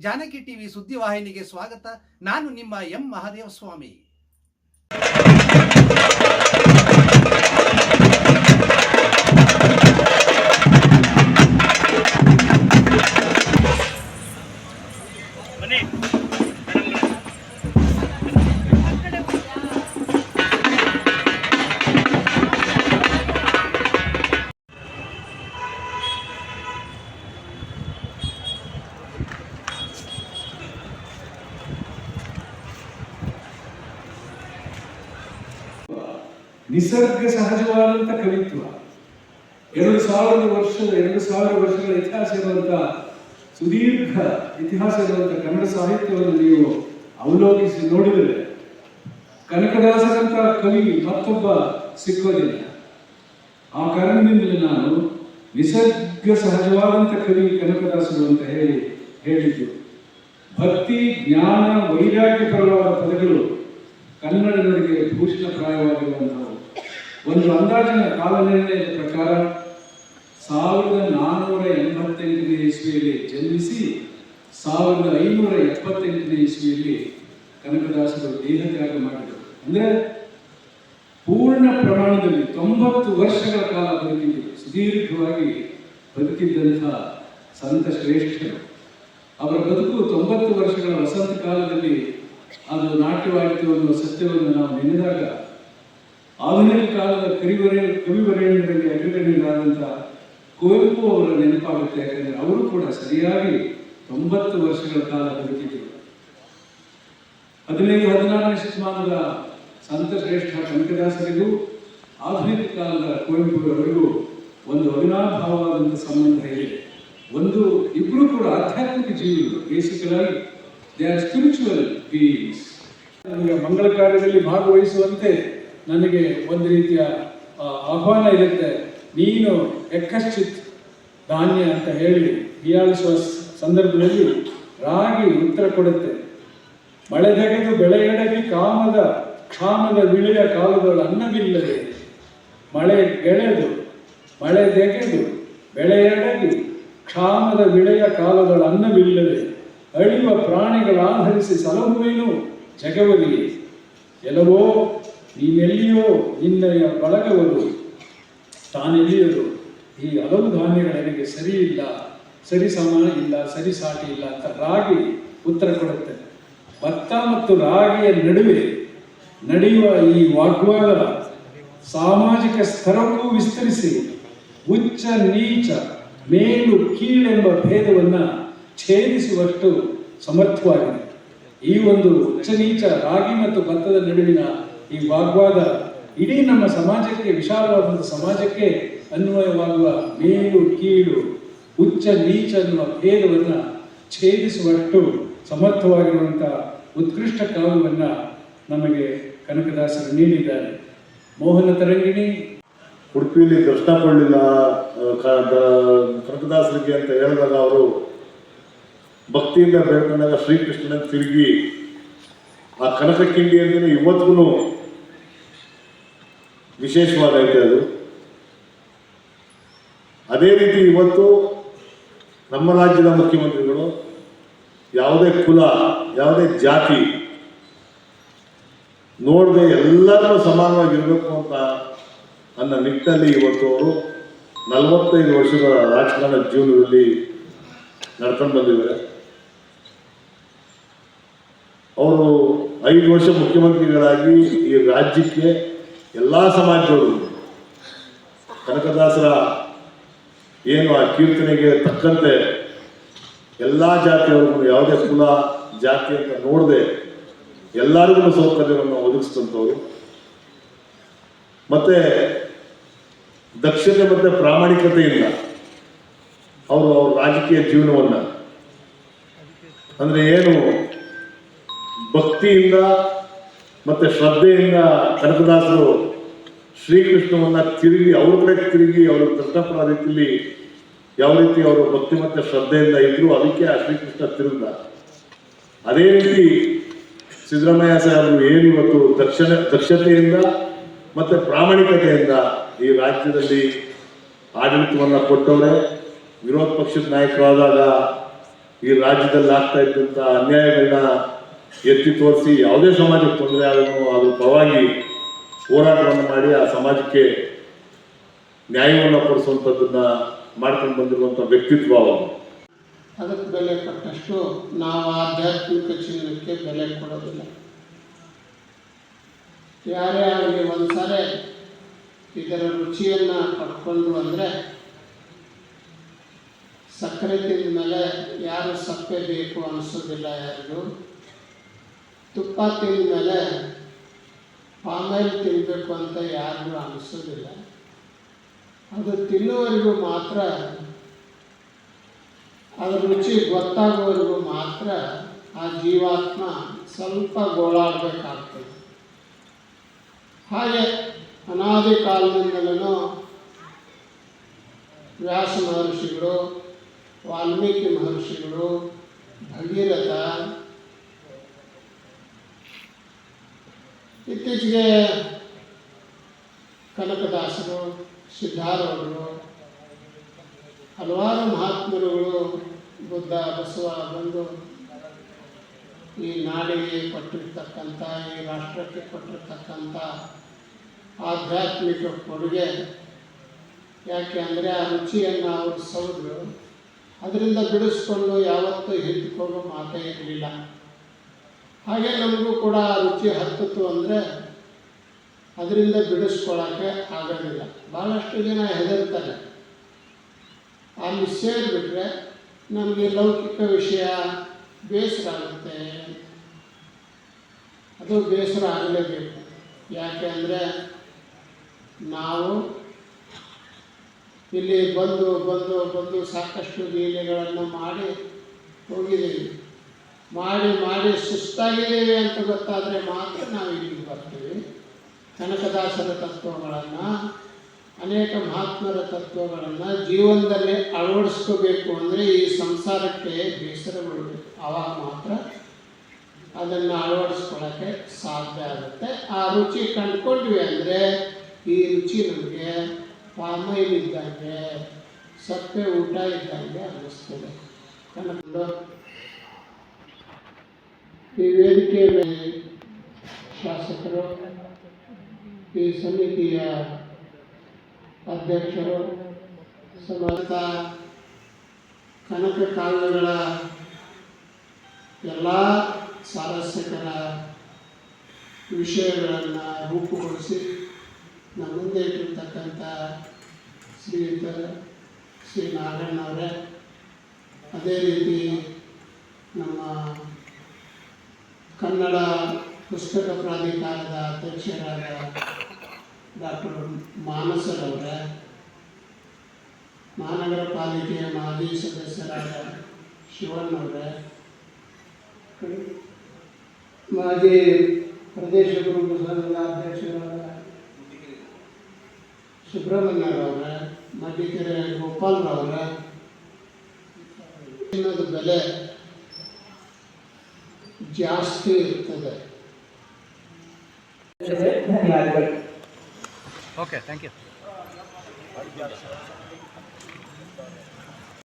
Janaki TV ಸುದ್ದಿವಾಹಿನಿಗೆ ಸ್ವಾಗತ. ನಾನು ನಿಮ್ಮ ಎಂ ಮಹಾದೇವಸ್ವಾಮಿ. ನಿಸರ್ಗ ಸಹಜವಾದಂಥ ಕವಿತ್ವ, 2000 ವರ್ಷಗಳ ಇತಿಹಾಸ ಇರುವಂತಹ ಸುದೀರ್ಘ ಇತಿಹಾಸ ಇರುವಂತಹ ಕನ್ನಡ ಸಾಹಿತ್ಯವನ್ನು ನೀವು ಅವಲೋಕಿಸಿ ನೋಡಿದರೆ ಕನಕದಾಸರಂತ ಕವಿ ಮತ್ತೊಬ್ಬ ಸಿಕ್ಕೋದಿಲ್ಲ. ಆ ಕಾರಣದಿಂದಲೇ ನಾನು ನಿಸರ್ಗ ಸಹಜವಾದಂಥ ಕವಿ ಕನಕದಾಸರು ಅಂತ ಹೇಳಿದ್ದು. ಭಕ್ತಿ, ಜ್ಞಾನ, ವೈರಾಗ್ಯಪರವಾದ ಪದಗಳು ಕನ್ನಡಿಗರಿಗೆ ಭೂಷಣಪ್ರಾಯವಾಗಿರುವಂಥವು. ಒಂದು ಅಂದಾಜಿನ ಕಾಲನಿರ್ಣಯದ ಪ್ರಕಾರ 1488ನೇ ಇಸ್ವಿಯಲ್ಲಿ ಜನ್ಮಿಸಿ 1578ನೇ ಇಸ್ವಿಯಲ್ಲಿ ಕನಕದಾಸರು ದೇಹತ್ಯಾಗ ಮಾಡಿದರು. ಅಂದರೆ ಪೂರ್ಣ ಪ್ರಮಾಣದಲ್ಲಿ 90 ವರ್ಷಗಳ ಕಾಲ ಬದುಕಿದ್ದರು. ಸುದೀರ್ಘವಾಗಿ ಬದುಕಿದ್ದಂಥ ಸಂತ ಶ್ರೇಷ್ಠರು. ಅವರ ಬದುಕು 90 ವರ್ಷಗಳ ವಸಂತ ಕಾಲದಲ್ಲಿ ಅದು ನಾಟ್ಯವಾಯಿತು ಅನ್ನುವ ಸತ್ಯವನ್ನು ನಾವು ನೆನೆದಾಗ ಆಧುನಿಕ ಕಾಲದ ಕವಿವರೇಣ್ಯರಲ್ಲಿ ಅಗ್ರಗಣ್ಯರಾದಂಥ ಕುವೆಂಪು ಅವರ ನೆನಪಾಗುತ್ತೆ. ಯಾಕಂದರೆ ಅವರು ಕೂಡ ಸರಿಯಾಗಿ 90 ವರ್ಷಗಳ ಕಾಲ ಬದುಕಿದ್ದರು. 15-16ನೇ ಶತಮಾನದ ಸಂತ ಶ್ರೇಷ್ಠ ಕನಕದಾಸರಿಗೂ ಆಧುನಿಕ ಕಾಲದ ಕುವೆಂಪುರವರಿಗೂ ಒಂದು ಅವಿನಾಭಾವವಾದಂಥ ಸಂಬಂಧ ಇದೆ. ಇಬ್ಬರು ಕೂಡ ಆಧ್ಯಾತ್ಮಿಕ ಜೀವಿಗಳು. ಬೇಸಿಕಲಾಗಿ ದೇ ಆರ್ ಸ್ಪಿರಿಚುವಲ್ ಬೀಯಿಂಗ್ಸ್. ನನಗೆ ಮಂಗಳ ಕಾರ್ಯದಲ್ಲಿ ಭಾಗವಹಿಸುವಂತೆ ನನಗೆ ಒಂದು ರೀತಿಯ ಆಹ್ವಾನ ಇರುತ್ತೆ. ನೀನು ಎಕ್ಕಶ್ಚಿತ್ ಧಾನ್ಯ ಅಂತ ಹೇಳಿ ಹೀಯಾಳಿಸುವ ಸಂದರ್ಭದಲ್ಲಿ ರಾಗಿ ಉತ್ತರ ಕೊಡುತ್ತೆ. ಮಳೆ ತೆಗೆದು ಬೆಳೆಯಡಗಿ ಕ್ಷಾಮದ ವಿಳೆಯ ಕಾಲದೊಳ ಅನ್ನವಿಲ್ಲದೆ, ಮಳೆ ತೆಗೆದು ಬೆಳೆಯಡಗಿ ಕ್ಷಾಮದ ವಿಳೆಯ ಕಾಲದೊಳ ಅನ್ನವಿಲ್ಲದೆ, ಅಳಿವ ಪ್ರಾಣಿಗಳಾಧರಿಸಿ ಸಲಹುವೇನು ಜಗವಲಿಯೇ, ಎಲ್ಲವೋ ನೀನೆಲ್ಲಿಯೋ ನಿನ್ನಯ ಬಳಗವರು ತಾನೆಲ್ಲಿಯರು, ಈ ಹಲವು ಧಾನ್ಯಗಳಿಗೆ ಸರಿ ಸಮ ಇಲ್ಲ, ಸರಿ ಸಾಟಿ ಇಲ್ಲ ಅಂತ ರಾಗಿ ಉತ್ತರ ಕೊಡುತ್ತೆ. ಭತ್ತ ಮತ್ತು ರಾಗಿಯ ನಡುವೆ ನಡೆಯುವ ಈ ವಾಗ್ವಾದ ಸಾಮಾಜಿಕ ಸ್ತರಕ್ಕೂ ವಿಸ್ತರಿಸಿ ಉಚ್ಚ ನೀಚ ಮೇಲು ಕೀಳೆಂಬ ಭೇದವನ್ನು ಛೇದಿಸುವಷ್ಟು ಸಮರ್ಥವಾಗಿದೆ. ಈ ಒಂದು ಉಚ್ಚ ನೀಚ ರಾಗಿ ಮತ್ತು ಭತ್ತದ ನಡುವಿನ ಈ ವಾಗ್ವಾದ ಇಡೀ ನಮ್ಮ ಸಮಾಜಕ್ಕೆ, ವಿಶಾಲವಾದಂಥ ಸಮಾಜಕ್ಕೆ ಅನ್ವಯವಾಗುವ ಮೇಲು ಕೀಳು ಉಚ್ಚ ನೀಚ ಅನ್ನುವ ಭೇದವನ್ನು ಛೇದಿಸುವಷ್ಟು ಸಮರ್ಥವಾಗಿರುವಂಥ ಉತ್ಕೃಷ್ಟ ಕಾವ್ಯವನ್ನು ನಮಗೆ ಕನಕದಾಸರು ನೀಡಿದ್ದಾರೆ. ಮೋಹನ ತರಂಗಿಣಿ ಉಡುಪಿಯಲ್ಲಿ ದರ್ಶನ ಕೊಡಲಿಲ್ಲ ಕನಕದಾಸರಿಗೆ ಅಂತ ಹೇಳಿದಾಗ ಅವರು ಭಕ್ತಿಯಿಂದ ಬೇಡ್ಕೊಂಡಾಗ ಶ್ರೀಕೃಷ್ಣನ ತಿರುಗಿ ಆ ಕನಕ ಕಿಂಡಿ ಅಂತಲೇ ಇವತ್ತಿಗೂ ವಿಶೇಷವಾಗೈತೆ ಅದು. ಅದೇ ರೀತಿ ಇವತ್ತು ನಮ್ಮ ರಾಜ್ಯದ ಮುಖ್ಯಮಂತ್ರಿಗಳು ಯಾವುದೇ ಕುಲ, ಯಾವುದೇ ಜಾತಿ ನೋಡದೆ ಎಲ್ಲರೂ ಸಮಾನವಾಗಿರಬೇಕು ಅನ್ನೋ ನಿಟ್ಟಿನಲ್ಲಿ ಇವತ್ತು ಅವರು 45 ವರ್ಷಗಳ ರಾಜಕಾರಣ ಜೀವನದಲ್ಲಿ ನಡ್ಕೊಂಡು ಬಂದಿದ್ದಾರೆ. ಅವರು 5 ವರ್ಷ ಮುಖ್ಯಮಂತ್ರಿಗಳಾಗಿ ಈ ರಾಜ್ಯಕ್ಕೆ ಎಲ್ಲ ಸಮಾಜದವರು ಕನಕದಾಸರ ಏನು ಆ ಕೀರ್ತನೆಗೆ ತಕ್ಕಂತೆ ಎಲ್ಲ ಜಾತಿಯವ್ರಿಗೂ ಯಾವುದೇ ಕುಲ ಜಾತಿ ಅಂತ ನೋಡದೆ ಎಲ್ಲರಿಗೂ ಸೌಕರ್ಯವನ್ನು ಒದಗಿಸಿದಂಥವ್ರು. ಮತ್ತೆ ದಕ್ಷತೆ ಮತ್ತು ಪ್ರಾಮಾಣಿಕತೆಯಿಂದ ಅವರು ಅವ್ರ ರಾಜಕೀಯ ಜೀವನವನ್ನು ಅಂದರೆ ಏನು ಭಕ್ತಿಯಿಂದ ಮತ್ತು ಶ್ರದ್ಧೆಯಿಂದ ಕನಕದಾಸರು ಶ್ರೀಕೃಷ್ಣವನ್ನು ಅವ್ರ ಕಡೆ ತಿರುಗಿ ಅವರು ಕೃಷ್ಣಪುರ ರೀತಿಯಲ್ಲಿ ಯಾವ ರೀತಿ ಅವರು ಭಕ್ತಿ ಮತ್ತು ಶ್ರದ್ಧೆಯಿಂದ ಇದ್ರು, ಅದಕ್ಕೆ ಆ ಶ್ರೀಕೃಷ್ಣ ತಿರುಗಿದ. ಅದೇ ರೀತಿ ಸಿದ್ದರಾಮಯ್ಯ ಸಾಹೇಬರು ಏನು ಇವತ್ತು ದಕ್ಷತೆಯಿಂದ ಮತ್ತು ಪ್ರಾಮಾಣಿಕತೆಯಿಂದ ಈ ರಾಜ್ಯದಲ್ಲಿ ಆಡಳಿತವನ್ನು ಕೊಟ್ಟವರೇ. ವಿರೋಧ ಪಕ್ಷದ ನಾಯಕರಾದಾಗ ಈ ರಾಜ್ಯದಲ್ಲಿ ಆಗ್ತಾ ಇದ್ದಂಥ ಅನ್ಯಾಯಗಳನ್ನ ಎತ್ತಿ ತೋರಿಸಿ ಯಾವುದೇ ಸಮಾಜಕ್ಕೆ ತೊಂದರೆ ಆದರೂ ಅದ್ರ ಪರವಾಗಿ ಹೋರಾಟವನ್ನು ಮಾಡಿ ಆ ಸಮಾಜಕ್ಕೆ ನ್ಯಾಯವನ್ನು ಕೊಡಿಸುವಂಥದ್ದನ್ನ ಮಾಡ್ಕೊಂಡು ಬಂದಿರುವಂಥ ವ್ಯಕ್ತಿತ್ವ ಅವರು. ಅದಕ್ಕೆ ಬೆಲೆ ಕೊಟ್ಟಷ್ಟು ನಾವು ಆಧ್ಯಾತ್ಮಿಕ ಜೀವನಕ್ಕೆ ಬೆಲೆ ಕೊಡೋದಿಲ್ಲ. ಯಾರೇ ಆಗಲಿ ಒಂದ್ಸಾರಿ ಇದರ ರುಚಿಯನ್ನು ಪಡ್ಕೊಂಡು ಅಂದರೆ ಸಕ್ಕರೆ ತಿಂದ ಮೇಲೆ ಯಾರು ಸಪ್ಪೆ ಬೇಕು ಅನಿಸೋದಿಲ್ಲ ಯಾರಿಗೂ. ತುಪ್ಪ ತಿಂದ ಮೇಲೆ ಪಾಮಾಯಿಲ್ ತಿನ್ನಬೇಕು ಅಂತ ಯಾರಿಗೂ ಅನಿಸೋದಿಲ್ಲ. ಅದು ತಿನ್ನುವವರೆಗೂ ಮಾತ್ರ, ಅದರ ರುಚಿ ಗೊತ್ತಾಗುವವರೆಗೂ ಮಾತ್ರ ಆ ಜೀವಾತ್ಮ ಸ್ವಲ್ಪ ಗೋಳಾಡಬೇಕಾಗ್ತದೆ. ಹಾಗೆ ಅನಾದಿ ಕಾಲದಿಂದಲೂ ವ್ಯಾಸ ಮಹರ್ಷಿಗಳು, ವಾಲ್ಮೀಕಿ ಮಹರ್ಷಿಗಳು, ಭಗೀರಥ, ಇತ್ತೀಚೆಗೆ ಕನಕದಾಸರು, ಸಿದ್ಧಾರೂಢರು, ಹಲವಾರು ಮಹಾತ್ಮರುಗಳು, ಬುದ್ಧ, ಬಸವ ಬಂದು ಈ ನಾಡಿಗೆ ಕೊಟ್ಟಿರ್ತಕ್ಕಂಥ, ಈ ರಾಷ್ಟ್ರಕ್ಕೆ ಕೊಟ್ಟಿರ್ತಕ್ಕಂಥ ಆಧ್ಯಾತ್ಮಿಕ ಕೊಡುಗೆ. ಯಾಕೆ ಅಂದರೆ ಆ ರುಚಿಯನ್ನು ಅವರು ಸೌದ್ರು, ಅದರಿಂದ ಬಿಡಿಸ್ಕೊಂಡು ಯಾವತ್ತೂ ಹಿಂದ್ಕೋಗೋ ಮಾತೇ ಇರಲಿಲ್ಲ. ಹಾಗೆ ನಮಗೂ ಕೂಡ ಆ ರುಚಿ ಹತ್ತಿತು ಅಂದರೆ ಅದರಿಂದ ಬಿಡಿಸ್ಕೊಳ್ಳೋಕ್ಕೆ ಆಗೋದಿಲ್ಲ. ಭಾಳಷ್ಟು ಜನ ಹೆದರ್ತಾರೆ. ಅಲ್ಲಿ ಸೇರಿಬಿಟ್ರೆ ನಮಗೆ ಲೌಕಿಕ ವಿಷಯ ಬೇಸರ ಆಗುತ್ತೆ. ಅದು ಬೇಸರ ಆಗಲೇಬೇಕು. ಯಾಕೆ ಅಂದರೆ ನಾವು ಇಲ್ಲಿ ಬಂದು ಸಾಕಷ್ಟು ಲೀಲೆಗಳನ್ನು ಮಾಡಿ ಹೋಗಿದ್ದೀವಿ. ಮಾಡಿ ಸುಸ್ತಾಗಿದ್ದೀವಿ ಅಂತ ಗೊತ್ತಾದರೆ ಮಾತ್ರ ನಾವು ಇಲ್ಲಿಗೆ ಬರ್ತೀವಿ. ಕನಕದಾಸರ ತತ್ವಗಳನ್ನು, ಅನೇಕ ಮಹಾತ್ಮರ ತತ್ವಗಳನ್ನು ಜೀವನದಲ್ಲಿ ಅಳವಡಿಸ್ಕೋಬೇಕು ಅಂದರೆ ಈ ಸಂಸಾರಕ್ಕೆ ಬೇಸರಗೊಳ್ಳಬೇಕು. ಆವಾಗ ಮಾತ್ರ ಅದನ್ನು ಅಳವಡಿಸ್ಕೊಳ್ಳೋಕ್ಕೆ ಸಾಧ್ಯ ಆಗುತ್ತೆ. ಆ ರುಚಿ ಕಂಡುಕೊಂಡ್ವಿ ಅಂದರೆ ಈ ರುಚಿ ನಮಗೆ ಪಾಮಾಯಿಲ್ ಇದ್ದಂಗೆ, ಸಪ್ಪೆ ಊಟ ಇದ್ದಂಗೆ ಅನ್ನಿಸ್ತದೆ. ಕನಕರು ಈ ವೇದಿಕೆಯ ಮೇಲೆ ಶಾಸಕರು, ಈ ಸಮಿತಿಯ ಅಧ್ಯಕ್ಷರು, ಸಮರ್ಥ ಕನಕ ಕಾವ್ಯಗಳ ಎಲ್ಲ ಸಾರಸ್ಯಕರ ವಿಷಯಗಳನ್ನು ರೂಪುಗೊಳಿಸಿ ನಮ್ಮ ಮುಂದೆ ಇಟ್ಟಿರ್ತಕ್ಕಂಥ ಶ್ರೀ ನಾರಾಯಣವರೇ, ಅದೇ ರೀತಿ ನಮ್ಮ ಕನ್ನಡ ಪುಸ್ತಕ ಪ್ರಾಧಿಕಾರದ ಅಧ್ಯಕ್ಷರಾದ ಡಾಕ್ಟರ್ ಮಾನಸರವರೇ, ಮಹಾನಗರ ಪಾಲಿಕೆಯ ಮಾಜಿ ಸದಸ್ಯರಾದ ಶಿವಣ್ಣವರೇ, ಮಾಜಿ ಪ್ರದೇಶ ಗುರು ಸಂಘದ ಅಧ್ಯಕ್ಷರಾದ ಸುಬ್ರಹ್ಮಣ್ಯರವರೇ, ಮಡ್ಡಿಕೆರೆ ಗೋಪಾಲ್ರವರೇ, ಚಿನ್ನದ ಬೆಲೆ ಜಾಸ್ತಿ ಇರ್ತದೆ. ಧನ್ಯವಾದಗಳು. Okay, thank you.